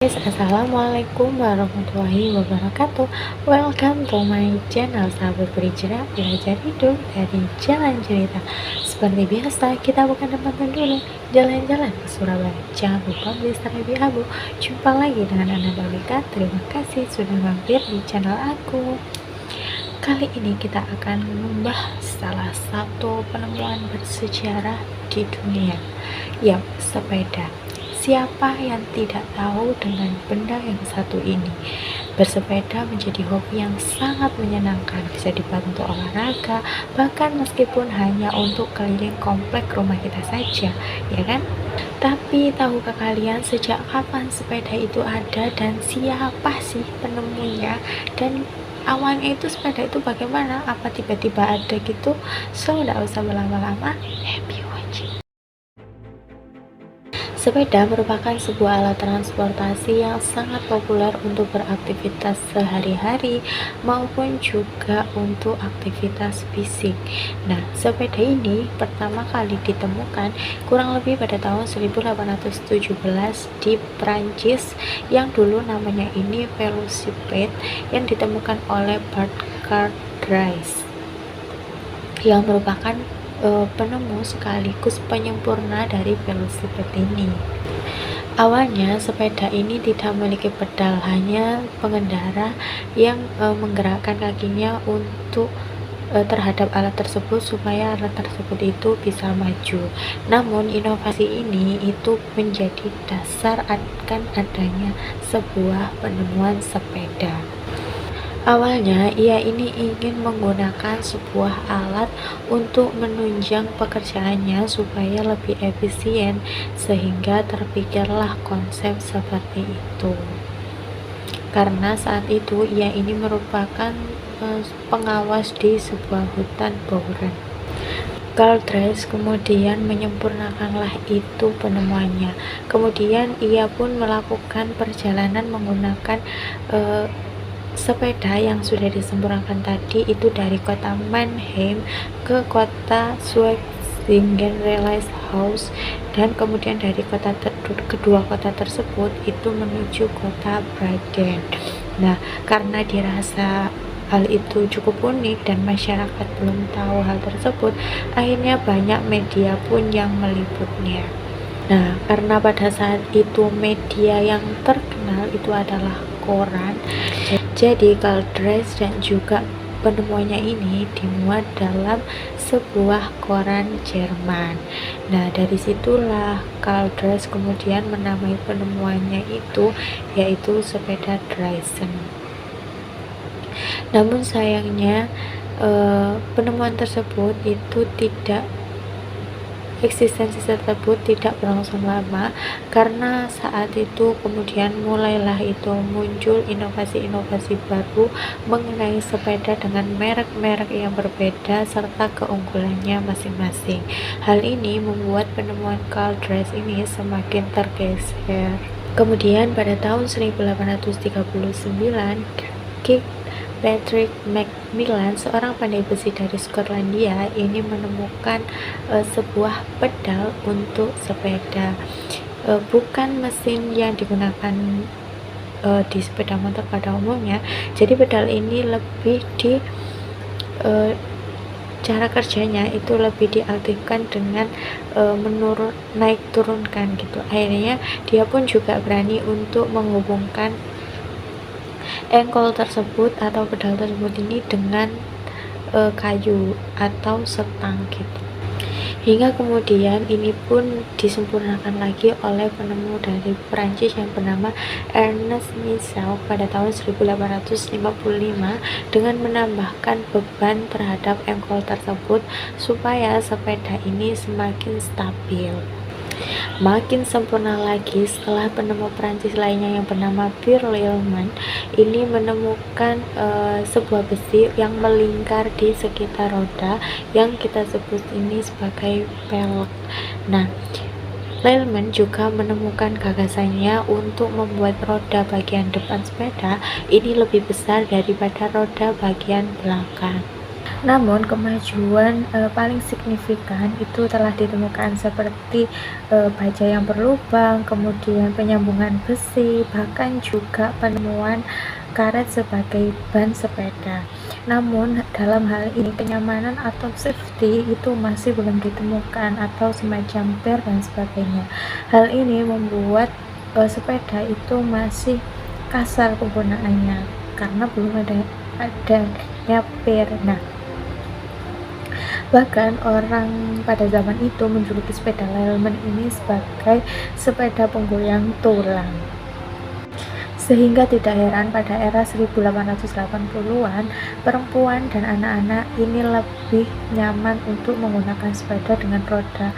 Guys, assalamualaikum warahmatullahi wabarakatuh. Welcome to my channel Sahabat Berhijrah, belajar hidup dari jalan cerita. Seperti biasa, kita bukan tempatnya dulu jalan-jalan ke Surabaya. Jangan lupa beli Strawberry Abu. Jumpa lagi dengan Anda Dalika. Terima kasih sudah mampir di channel aku. Kali ini kita akan membahas salah satu penemuan bersejarah di dunia, yap, sepeda. Siapa yang tidak tahu dengan benda yang satu ini? Bersepeda menjadi hobi yang sangat menyenangkan, bisa dibantu olahraga, bahkan meskipun hanya untuk keliling komplek rumah kita saja, ya kan? Tapi tahukah kalian sejak kapan sepeda itu ada dan siapa sih penemunya? Dan awalnya itu sepeda itu bagaimana? Apa tiba-tiba ada gitu? So, tidak usah berlama-lama, happy watching. Sepeda merupakan sebuah alat transportasi yang sangat populer untuk beraktivitas sehari-hari maupun juga untuk aktivitas fisik. Nah, sepeda ini pertama kali ditemukan kurang lebih pada tahun 1817 di Prancis, yang dulu namanya ini velocipede, yang ditemukan oleh Burkhard Dries, yang merupakan penemu sekaligus penyempurna dari velosiped ini. Awalnya sepeda ini tidak memiliki pedal, hanya pengendara yang menggerakkan kakinya untuk terhadap alat tersebut supaya alat tersebut itu bisa maju. Namun inovasi ini itu menjadi dasar akan adanya sebuah penemuan sepeda. Awalnya ia ini ingin menggunakan sebuah alat untuk menunjang pekerjaannya supaya lebih efisien, sehingga terpikirlah konsep seperti itu. Karena saat itu ia ini merupakan pengawas di sebuah hutan bauran. Carl Dries kemudian menyempurnakanlah itu penemuannya. Kemudian ia pun melakukan perjalanan menggunakan sepeda yang sudah disempurnakan tadi itu dari kota Mannheim ke kota Schwingen-Relishaus, dan kemudian dari kedua kota tersebut itu menuju kota Baden. Nah, karena dirasa hal itu cukup unik dan masyarakat belum tahu hal tersebut, akhirnya banyak media pun yang meliputnya. Nah, karena pada saat itu media yang terkenal itu adalah koran, jadi Carl Dries dan juga penemuannya ini dimuat dalam sebuah koran Jerman. Nah, dari situlah Carl Dries kemudian menamai penemuannya itu yaitu sepeda Dryson. Namun sayangnya penemuan tersebut itu eksistensi tersebut tidak berlangsung lama, karena saat itu kemudian mulailah itu muncul inovasi-inovasi baru mengenai sepeda dengan merek-merek yang berbeda serta keunggulannya masing-masing. Hal ini membuat penemuan Carl Dries ini semakin tergeser. Kemudian pada tahun 1839, Patrick Macmillan, seorang pandai besi dari Skotlandia, ini menemukan sebuah pedal untuk sepeda, bukan mesin yang digunakan di sepeda motor pada umumnya. Jadi pedal ini lebih cara kerjanya itu lebih diaktifkan dengan naik turunkan gitu. Akhirnya dia pun juga berani untuk menghubungkan engkol tersebut atau pedal tersebut ini dengan kayu atau setang gitu. Hingga kemudian ini pun disempurnakan lagi oleh penemu dari Prancis yang bernama Ernest Michel pada tahun 1855 dengan menambahkan beban terhadap engkol tersebut supaya sepeda ini semakin stabil. Makin sempurna lagi setelah penemu Prancis lainnya yang bernama Pierre Lillman ini menemukan sebuah besi yang melingkar di sekitar roda yang kita sebut ini sebagai pelek. Nah, Lillman juga menemukan gagasannya untuk membuat roda bagian depan sepeda ini lebih besar daripada roda bagian belakang. Namun kemajuan paling signifikan itu telah ditemukan seperti baja yang berlubang, kemudian penyambungan besi, bahkan juga penemuan karet sebagai ban sepeda. Namun dalam hal ini kenyamanan atau safety itu masih belum ditemukan atau semacam bar dan sebagainya. Hal ini membuat sepeda itu masih kasar penggunaannya karena belum adanya bar. Nah, bahkan orang pada zaman itu menjuluki sepeda Lelman ini sebagai sepeda penggoyang tulang. Sehingga tidak heran pada era 1880-an, perempuan dan anak-anak ini lebih nyaman untuk menggunakan sepeda dengan roda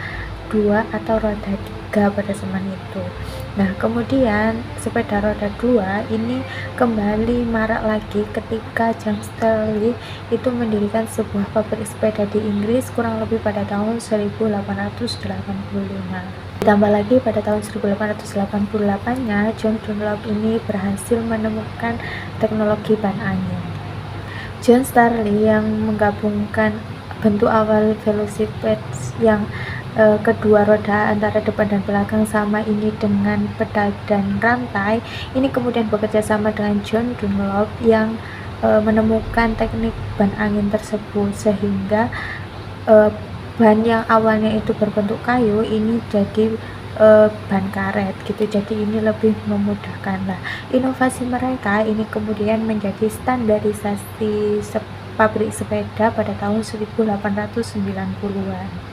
2 atau roda 3 pada zaman itu. Nah, kemudian sepeda roda 2 ini kembali marak lagi ketika James Stirling itu mendirikan sebuah pabrik sepeda di Inggris kurang lebih pada tahun 1885. Ditambah lagi pada tahun 1888-nya, John Dunlop ini berhasil menemukan teknologi ban angin. John Starley yang menggabungkan bentuk awal velocipede yang kedua roda antara depan dan belakang sama ini dengan pedal dan rantai, ini kemudian bekerja sama dengan John Dunlop yang menemukan teknik ban angin tersebut, sehingga ban yang awalnya itu berbentuk kayu ini jadi ban karet gitu, jadi ini lebih memudahkan lah. Inovasi mereka ini kemudian menjadi standarisasi pabrik sepeda pada tahun 1890-an.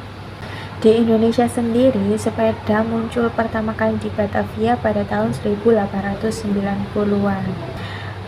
Di Indonesia sendiri, sepeda muncul pertama kali di Batavia pada tahun 1890-an.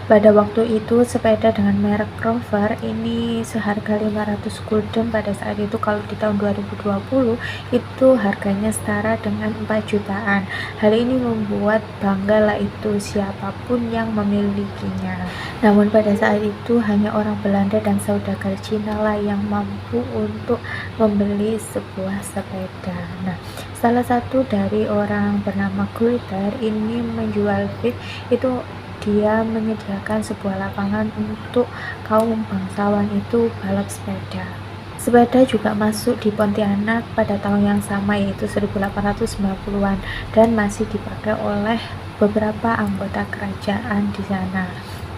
Pada waktu itu sepeda dengan merek Rover ini seharga 500 gulden pada saat itu. Kalau di tahun 2020 itu harganya setara dengan 4 jutaan. Hal ini membuat bangga lah itu siapapun yang memilikinya. Namun pada saat itu hanya orang Belanda dan saudagar Cina lah yang mampu untuk membeli sebuah sepeda. Nah, salah satu dari orang bernama Glitter ini menjual fit itu, dia menyediakan sebuah lapangan untuk kaum bangsawan itu balap sepeda. Sepeda juga masuk di Pontianak pada tahun yang sama, yaitu 1890-an, dan masih dipakai oleh beberapa anggota kerajaan di sana.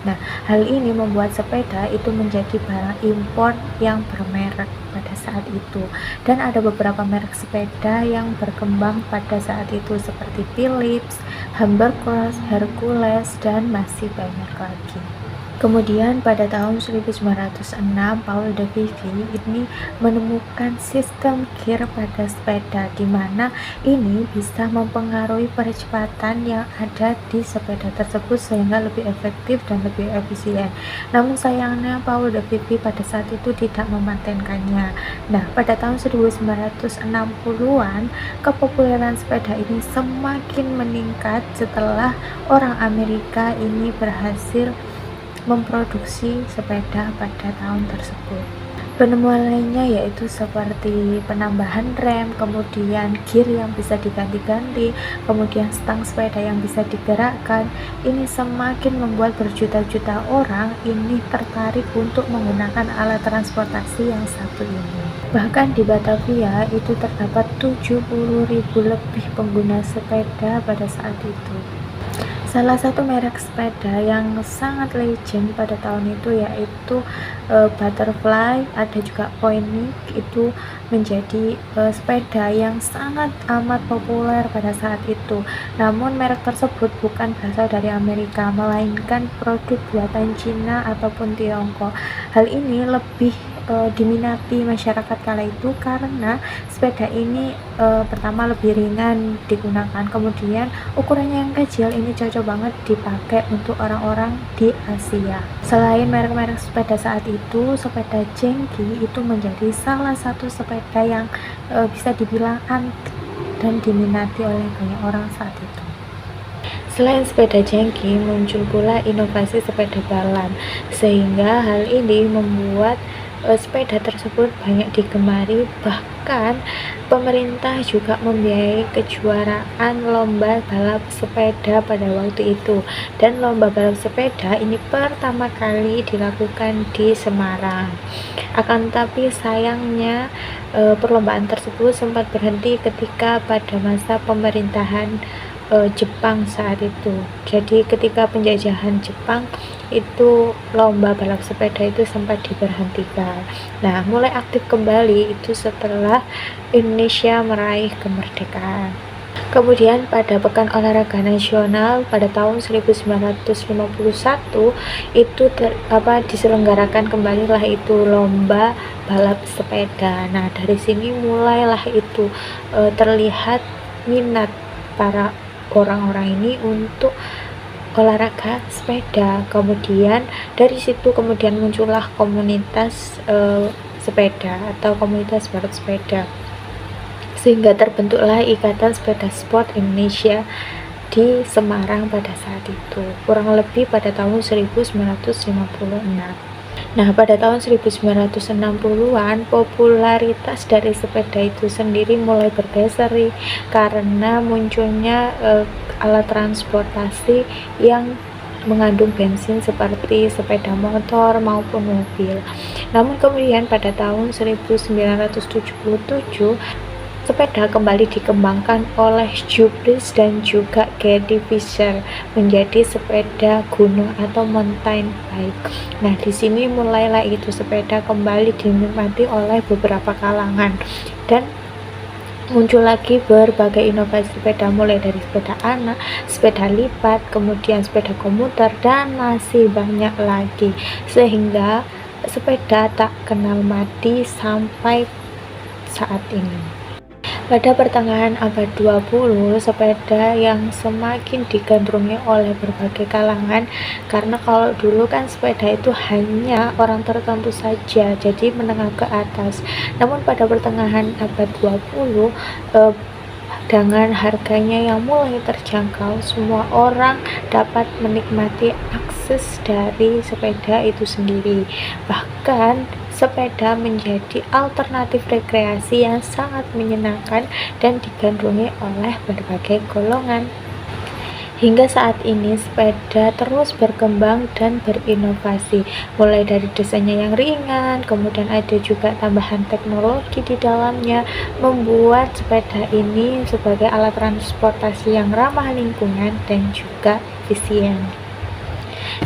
Nah, hal ini membuat sepeda itu menjadi barang impor yang bermerek pada saat itu. Dan ada beberapa merek sepeda yang berkembang pada saat itu seperti Philips, Humber Cross, Hercules, dan masih banyak lagi. Kemudian pada tahun 1906, Paul de Vivi ini menemukan sistem gear pada sepeda, di mana ini bisa mempengaruhi percepatan yang ada di sepeda tersebut sehingga lebih efektif dan lebih efisien. Namun sayangnya Paul de Vivi pada saat itu tidak mematenkannya. Nah, pada tahun 1960-an, kepopuleran sepeda ini semakin meningkat setelah orang Amerika ini berhasil memproduksi sepeda pada tahun tersebut. Penemuan lainnya yaitu seperti penambahan rem, kemudian gear yang bisa diganti-ganti, kemudian stang sepeda yang bisa digerakkan. Ini semakin membuat berjuta-juta orang ini tertarik untuk menggunakan alat transportasi yang satu ini. Bahkan di Batavia itu terdapat 70.000 lebih pengguna sepeda pada saat itu. Salah satu merek sepeda yang sangat legend pada tahun itu yaitu Butterfly, ada juga Pony, itu menjadi sepeda yang sangat amat populer pada saat itu. Namun merek tersebut bukan berasal dari Amerika, melainkan produk buatan Cina ataupun Tiongkok. Hal ini lebih diminati masyarakat kala itu karena sepeda ini pertama lebih ringan digunakan, kemudian ukurannya yang kecil, ini cocok banget dipakai untuk orang-orang di Asia. Selain merek-merek sepeda saat itu, sepeda Jengki itu menjadi salah satu sepeda yang bisa dibilang antik dan diminati oleh banyak orang saat itu. Selain sepeda Jengki, muncul pula inovasi sepeda balap, sehingga hal ini membuat sepeda tersebut banyak digemari, bahkan pemerintah juga membiayai kejuaraan lomba balap sepeda pada waktu itu. Dan lomba balap sepeda ini pertama kali dilakukan di Semarang. Akan tetapi sayangnya perlombaan tersebut sempat berhenti ketika pada masa pemerintahan Jepang saat itu. Jadi ketika penjajahan Jepang itu lomba balap sepeda itu sempat diberhentikan. Nah, mulai aktif kembali itu setelah Indonesia meraih kemerdekaan. Kemudian pada Pekan Olahraga Nasional pada tahun 1951 itu diselenggarakan kembali lah itu lomba balap sepeda. Nah, dari sini mulailah itu terlihat minat para orang-orang ini untuk olahraga sepeda. Kemudian dari situ kemudian muncullah komunitas sepeda atau komunitas balap sepeda, sehingga terbentuklah Ikatan Sepeda Sport Indonesia di Semarang pada saat itu, kurang lebih pada tahun 1956. Nah, pada tahun 1960-an popularitas dari sepeda itu sendiri mulai bergeser karena munculnya alat transportasi yang mengandung bensin seperti sepeda motor maupun mobil. Namun kemudian pada tahun 1977 sepeda kembali dikembangkan oleh Jubliz dan juga Geddy Fisher menjadi sepeda gunung atau mountain bike. Nah, di sini mulailah itu sepeda kembali dinikmati oleh beberapa kalangan dan muncul lagi berbagai inovasi sepeda, mulai dari sepeda anak, sepeda lipat, kemudian sepeda komuter, dan masih banyak lagi, sehingga sepeda tak kenal mati sampai saat ini. Pada pertengahan abad 20, sepeda yang semakin digandrungi oleh berbagai kalangan, karena kalau dulu kan sepeda itu hanya orang tertentu saja, jadi menengah ke atas. Namun pada pertengahan abad 20, dengan harganya yang mulai terjangkau, semua orang dapat menikmati akses dari sepeda itu sendiri. Bahkan sepeda menjadi alternatif rekreasi yang sangat menyenangkan dan digandrungi oleh berbagai golongan. Hingga saat ini sepeda terus berkembang dan berinovasi, mulai dari desainnya yang ringan, kemudian ada juga tambahan teknologi di dalamnya, membuat sepeda ini sebagai alat transportasi yang ramah lingkungan dan juga efisien.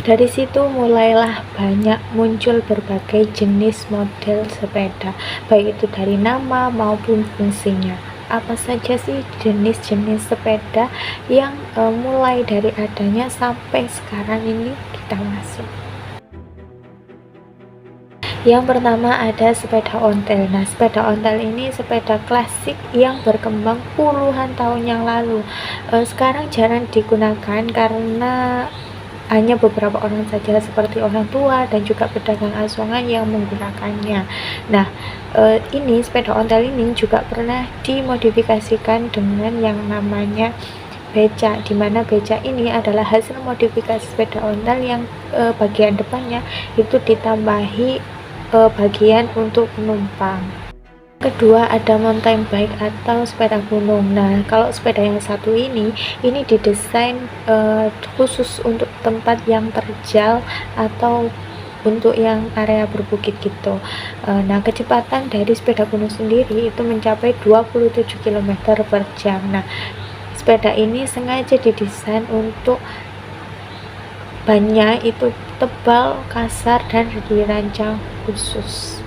Dari situ mulailah banyak muncul berbagai jenis model sepeda, baik itu dari nama maupun fungsinya. Apa saja sih jenis-jenis sepeda yang mulai dari adanya sampai sekarang ini kita masuk? Yang pertama ada sepeda ontel. Nah, sepeda ontel ini sepeda klasik yang berkembang puluhan tahun yang lalu. Sekarang jarang digunakan karena hanya beberapa orang saja seperti orang tua dan juga pedagang asongan yang menggunakannya. Nah, ini sepeda ontel ini juga pernah dimodifikasikan dengan yang namanya beca, di mana beca ini adalah hasil modifikasi sepeda ontel yang bagian depannya itu ditambahi bagian untuk penumpang. Kedua ada mountain bike atau sepeda gunung. Nah, kalau sepeda yang satu ini didesain khusus untuk tempat yang terjal atau untuk yang area berbukit gitu. Nah, kecepatan dari sepeda gunung sendiri itu mencapai 27 km per jam. Nah, sepeda ini sengaja didesain untuk bannya itu tebal, kasar, dan dirancang khusus.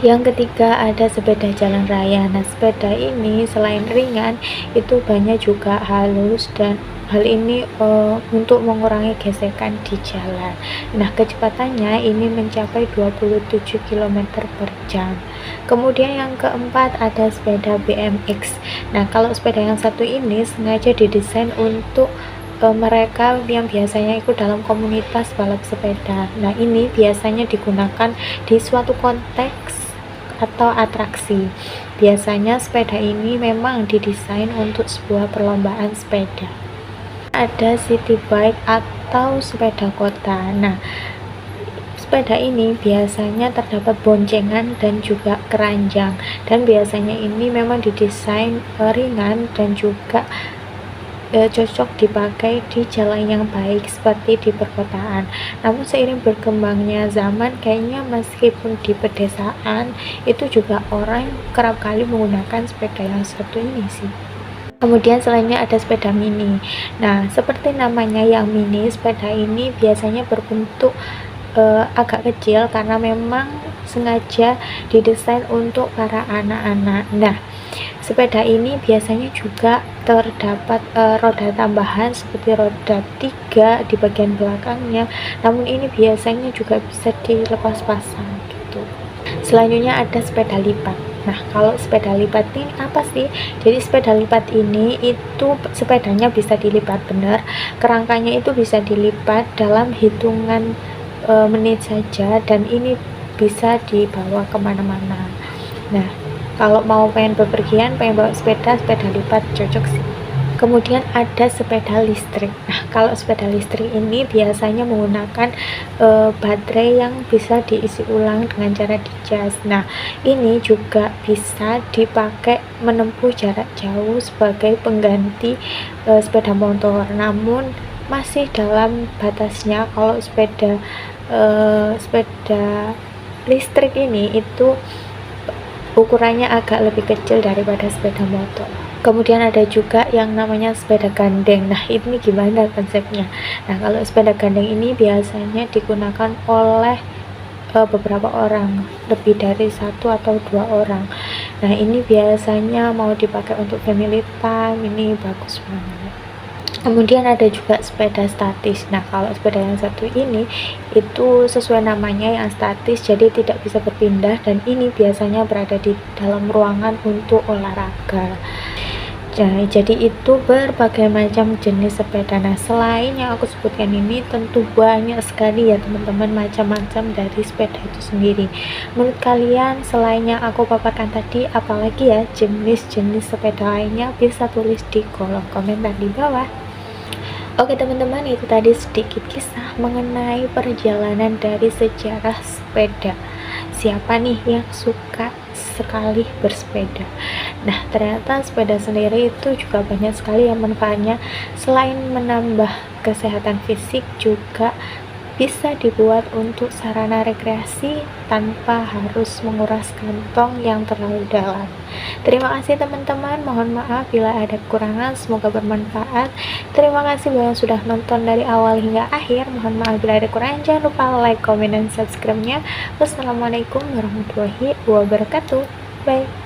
Yang ketiga ada sepeda jalan raya. Nah, sepeda ini selain ringan itu banyak juga halus, dan hal ini untuk mengurangi gesekan di jalan. Nah, kecepatannya ini mencapai 27 km per jam. Kemudian yang keempat ada sepeda BMX. Nah, kalau sepeda yang satu ini sengaja didesain untuk mereka yang biasanya ikut dalam komunitas balap sepeda. Nah, ini biasanya digunakan di suatu konteks atau atraksi. Biasanya sepeda ini memang didesain untuk sebuah perlombaan sepeda. Ada city bike atau sepeda kota. Nah, sepeda ini biasanya terdapat boncengan dan juga keranjang, dan biasanya ini memang didesain ringan dan juga cocok dipakai di jalan yang baik seperti di perkotaan. Namun seiring berkembangnya zaman, kayaknya meskipun di pedesaan itu juga orang kerap kali menggunakan sepeda yang satu ini sih. Kemudian selainnya ada sepeda mini. Nah, seperti namanya yang mini, sepeda ini biasanya berbentuk agak kecil karena memang sengaja didesain untuk para anak-anak. Nah, sepeda ini biasanya juga terdapat roda tambahan seperti roda 3 di bagian belakangnya, namun ini biasanya juga bisa dilepas pasang gitu. Selanjutnya ada sepeda lipat. Nah, kalau sepeda lipat ini apa sih? Jadi sepeda lipat ini itu sepedanya bisa dilipat benar, kerangkanya itu bisa dilipat dalam hitungan menit saja, dan ini bisa dibawa kemana-mana. Nah, kalau mau pengen bepergian, pengen bawa sepeda lipat cocok sih. Kemudian ada sepeda listrik. Nah, kalau sepeda listrik ini biasanya menggunakan baterai yang bisa diisi ulang dengan cara dicas. Nah, ini juga bisa dipakai menempuh jarak jauh sebagai pengganti sepeda motor, namun masih dalam batasnya. Kalau sepeda listrik ini itu ukurannya agak lebih kecil daripada sepeda motor. Kemudian ada juga yang namanya sepeda gandeng. Nah, ini gimana konsepnya? Nah, kalau sepeda gandeng ini biasanya digunakan oleh beberapa orang, lebih dari 1 atau 2 orang. Nah, ini biasanya mau dipakai untuk family time, ini bagus banget. Kemudian ada juga sepeda statis. Nah, kalau sepeda yang satu ini itu sesuai namanya yang statis, jadi tidak bisa berpindah, dan ini biasanya berada di dalam ruangan untuk olahraga. Nah, jadi itu berbagai macam jenis sepeda. Nah, selain yang aku sebutkan ini tentu banyak sekali ya teman-teman macam-macam dari sepeda itu sendiri. Menurut kalian selain yang aku paparkan tadi, apalagi ya jenis-jenis sepeda lainnya? Bisa tulis di kolom komentar di bawah. Oke teman-teman, itu tadi sedikit kisah mengenai perjalanan dari sejarah sepeda. Siapa nih yang suka sekali bersepeda? Nah, ternyata sepeda sendiri itu juga banyak sekali yang manfaatnya. Selain menambah kesehatan fisik, juga bisa dibuat untuk sarana rekreasi tanpa harus menguras kantong yang terlalu dalam. Terima kasih teman-teman, mohon maaf bila ada kekurangan, semoga bermanfaat. Terima kasih yang sudah nonton dari awal hingga akhir. Mohon maaf bila ada kekurangan, jangan lupa like, comment, dan subscribe-nya. Wassalamualaikum warahmatullahi wabarakatuh. Bye.